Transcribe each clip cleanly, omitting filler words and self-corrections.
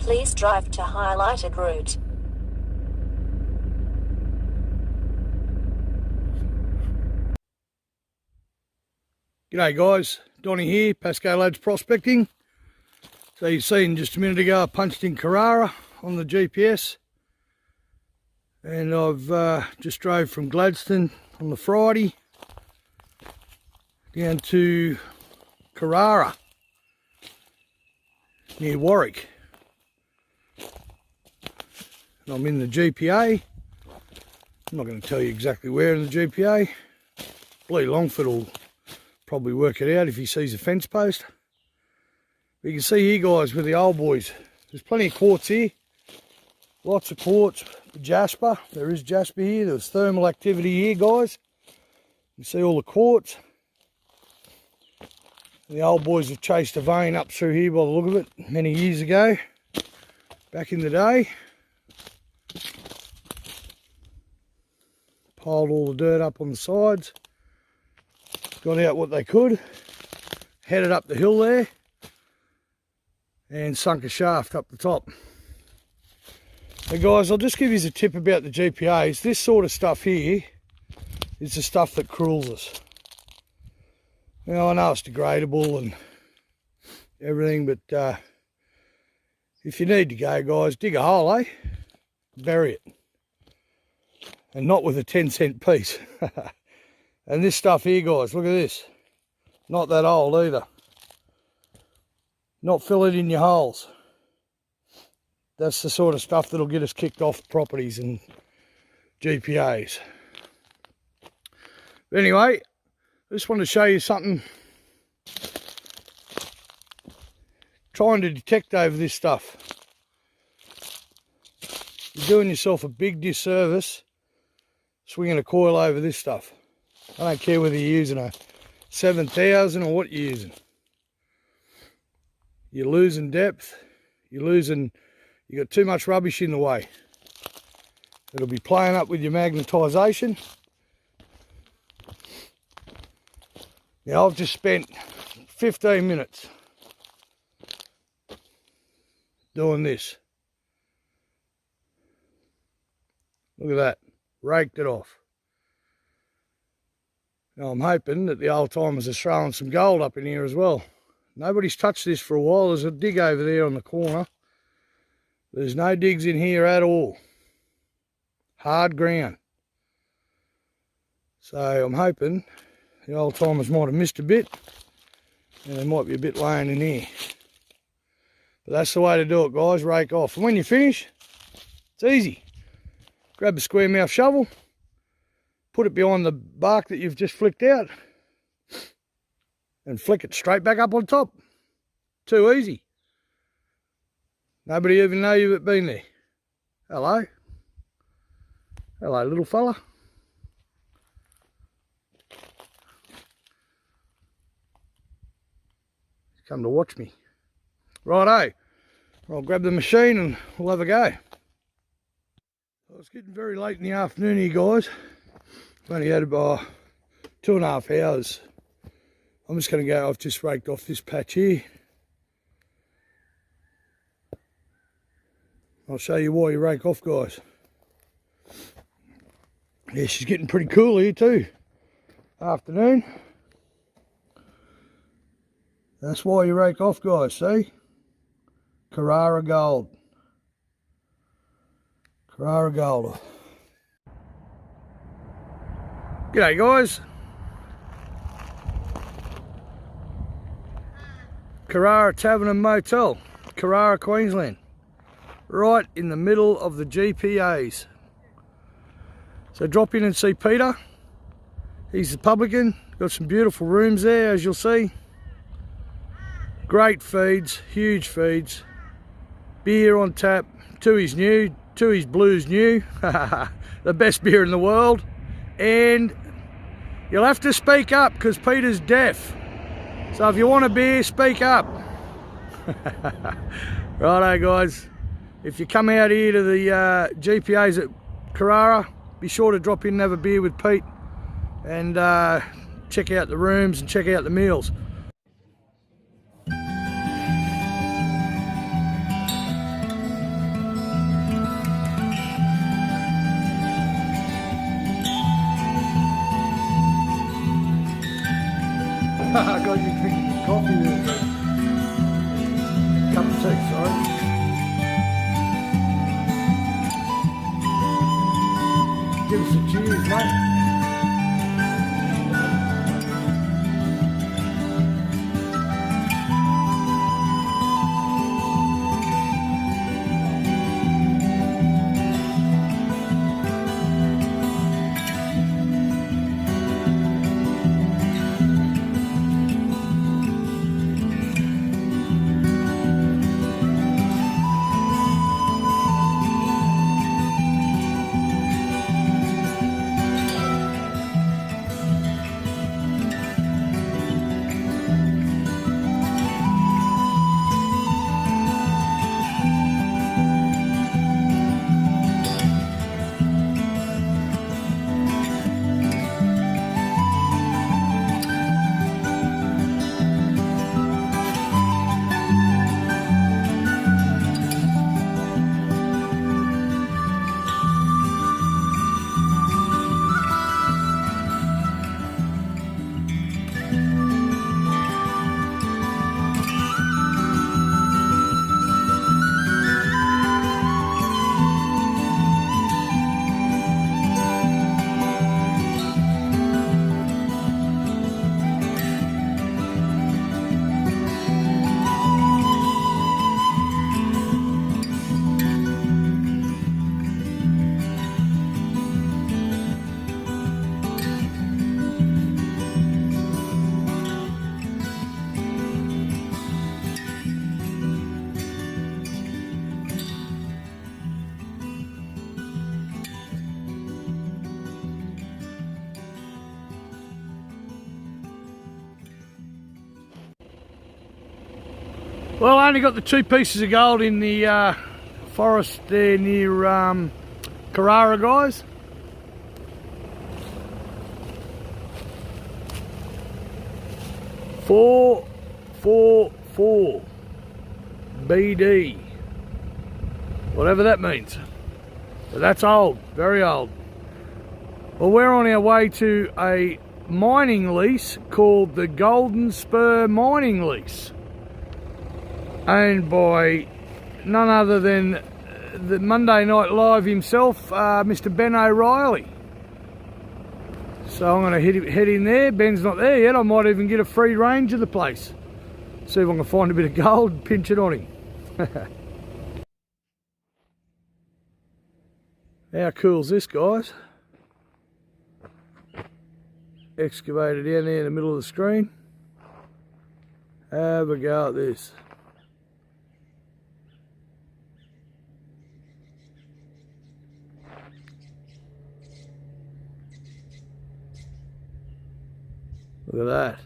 Please drive to highlighted route. G'day guys, Donnie here, Pasco Lads Prospecting. So you've seen just a minute ago I punched in Karara on the GPS, and I've just drove from Gladstone on the Friday down to Karara near Warwick, and I'm in the GPA. I'm not going to tell you exactly where in the GPA. Lee Longford will probably work it out if he sees a fence post. But you can see here guys with the old boys, there's plenty of quartz here, lots of quartz, jasper, there is jasper here, there's thermal activity here guys. You see all the quartz. And the old boys have chased a vein up through here by the look of it many years ago, back in the day. Piled all the dirt up on the sides. Got out what they could, headed up the hill there and sunk a shaft up the top. So guys, I'll just give you a tip about the GPAs. This sort of stuff here is the stuff that cruels us. Now I know it's degradable and everything, but if you need to go guys, dig a hole, eh? Bury it. And not with a 10-cent piece. And this stuff here guys, look at this, not that old either, not fill it in your holes. That's the sort of stuff that'll get us kicked off properties and GPAs. But anyway, I just wanted to show you something, trying to detect over this stuff. You're doing yourself a big disservice swinging a coil over this stuff. I don't care whether you're using a 7000 or what you're using. You're losing depth, you got too much rubbish in the way. It'll be playing up with your magnetisation. Now I've just spent 15 minutes doing this. Look at that, raked it off. Now I'm hoping that the old timers are throwing some gold up in here as well. Nobody's touched this for a while. There's a dig over there on the corner. There's no digs in here at all. Hard ground. So I'm hoping the old timers might have missed a bit, and there might be a bit laying in here. But that's the way to do it guys, rake off. And when you finish, it's easy. Grab a square mouth shovel, put it behind the bark that you've just flicked out and flick it straight back up on top. Too easy. Nobody even know you've been there. Hello. Hello little fella. Come to watch me. Righto. I'll grab the machine and we'll have a go. Well, it's getting very late in the afternoon here guys. I've only had about 2.5 hours. I'm just going to go, I've just raked off this patch here. I'll show you why you rake off guys. Yeah, she's getting pretty cool here too. Afternoon. That's why you rake off guys, see? Karara gold. Karara gold. G'day guys. Karara Tavern and Motel, Karara, Queensland. Right in the middle of the GPAs. So drop in and see Peter. He's the publican. Got some beautiful rooms there as you'll see. Great feeds, huge feeds. Beer on tap. Tooheys new, Tooheys Blues new. The best beer in the world. And you'll have to speak up because Peter's deaf. So if you want a beer, speak up. Righto guys, if you come out here to the GPAs at Karara, be sure to drop in and have a beer with Pete and check out the rooms and check out the meals. I got you drinking some coffee there. Cup of tea, sorry. Give us a cheers, mate. Well, I only got the 2 pieces of gold in the forest there near Karara, guys. Four BD, whatever that means. But that's old, very old. Well, we're on our way to a mining lease called the Golden Spur mining lease, owned by none other than the Monday Night Live himself, Mr. Ben O'Reilly. So I'm going to head in there. Ben's not there yet. I might even get a free range of the place. See if I can find a bit of gold and pinch it on him. How cool is this, guys? Excavator down there in the middle of the screen. Have a go at this. Look at that.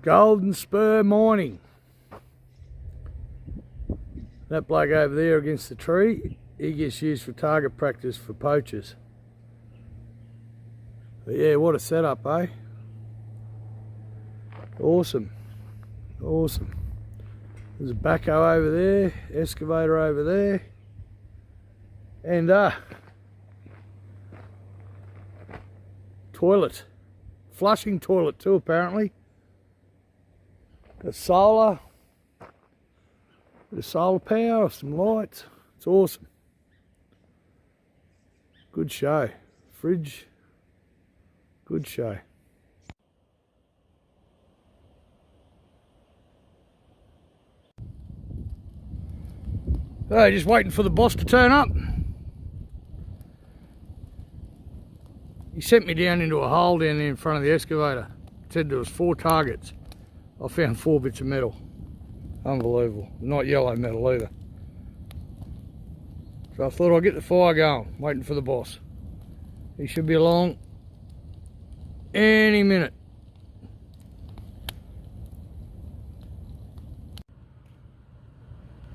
Golden Spur mining. That bloke over there against the tree, he gets used for target practice for poachers. But yeah, what a setup, eh? Awesome. Awesome. There's a backhoe over there, excavator over there, and toilet. Flushing toilet too, apparently. Got solar. Bit of solar power, some lights. It's awesome. Good show. Fridge. Good show. So, just waiting for the boss to turn up. He sent me down into a hole down there in front of the excavator. Said there was 4 targets. I found 4 bits of metal. Unbelievable. Not yellow metal either. So I thought I'd get the fire going, waiting for the boss. He should be along any minute.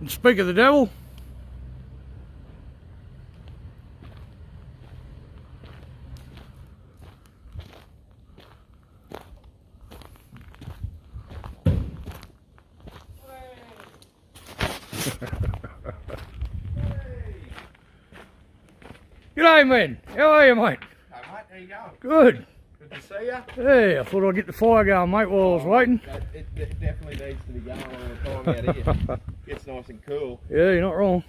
And speak of the devil, G'day, man. How are you, mate? Hey, mate, how you going? Good. Good to see see ya. Hey, I thought I'd get the fire going, mate, while I was waiting. It definitely needs to be going all the time out here. Gets nice and cool. Yeah, you're not wrong.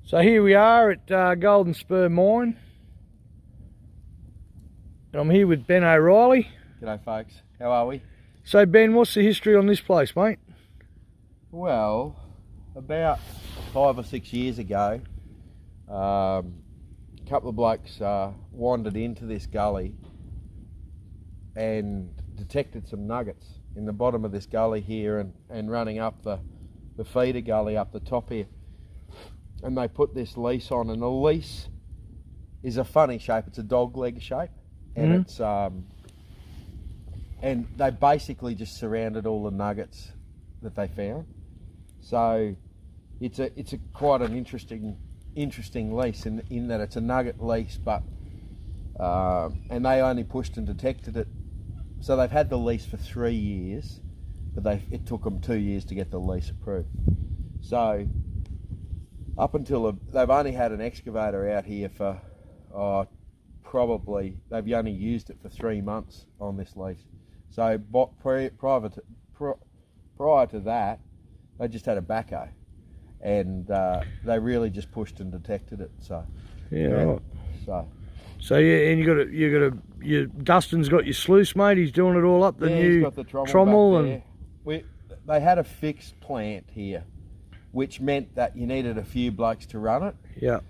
So here we are at Golden Spur Mine. And I'm here with Ben O'Reilly. G'day folks, how are we? So Ben, what's the history on this place, mate? Well, about 5 or 6 years ago, a couple of blokes wandered into this gully and detected some nuggets in the bottom of this gully here and running up the feeder gully up the top here. And they put this lease on, and the lease is a funny shape. It's a dog leg shape, and it's and they basically just surrounded all the nuggets that they found. So it's a quite an interesting lease in that it's a nugget lease, but and they only pushed and detected it. So they've had the lease for 3 years, but it took them 2 years to get the lease approved. So up until they've only had an excavator out here for probably they've only used it for 3 months on this lease. So prior to that, they just had a backhoe, and they really just pushed and detected it. So yeah, right. So yeah, and Dustin's got your sluice, mate. He's doing it all up the new he's got the trommel and they had a fixed plant here, which meant that you needed a few blokes to run it. Yeah.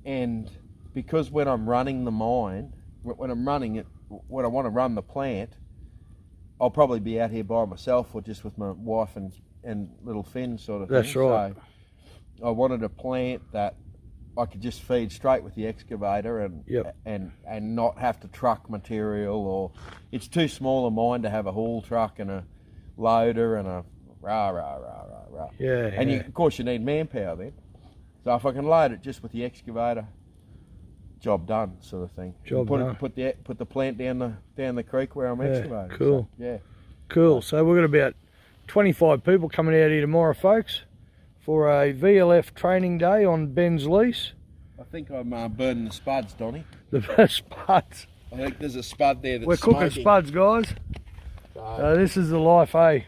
And because when I'm running the mine, when I'm running it, when I want to run the plant, I'll probably be out here by myself or just with my wife and little Finn sort of thing. That's right. So I wanted a plant that I could just feed straight with the excavator and not have to truck material, or it's too small a mine to have a haul truck and a loader and a rah. Yeah. And of course you need manpower then. So if I can load it just with the excavator, job done, sort of thing. Done. Put the plant down the creek where I'm excavating. Cool. So, yeah. Cool. So we've got about 25 people coming out here tomorrow, folks, for a VLF training day on Ben's lease. I think I'm burning the spuds, Donnie. The spuds. I think there's a spud there that's We're cooking smoking. spuds, guys. So this is the life, eh?